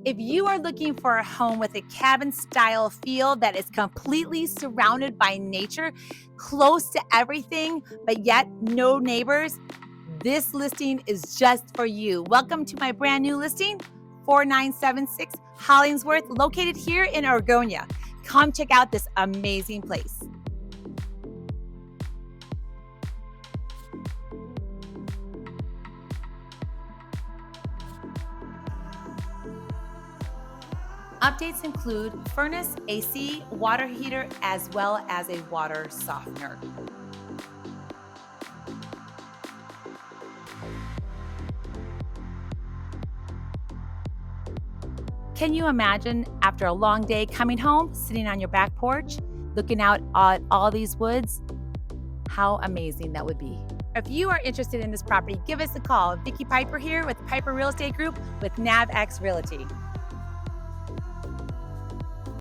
If you are looking for a home with a cabin style feel that is completely surrounded by nature, close to everything, but yet no neighbors, this listing is just for you. Welcome to my brand new listing, 4976 Hollingsworth, located here in Oregonia. Come check out this amazing place. Updates include furnace, AC, water heater, as well as a water softener. Can you imagine after a long day coming home, sitting on your back porch, looking out at all these woods? How amazing that would be. If you are interested in this property, give us a call. Vicki Piper here with Piper Real Estate Group with NavX Realty.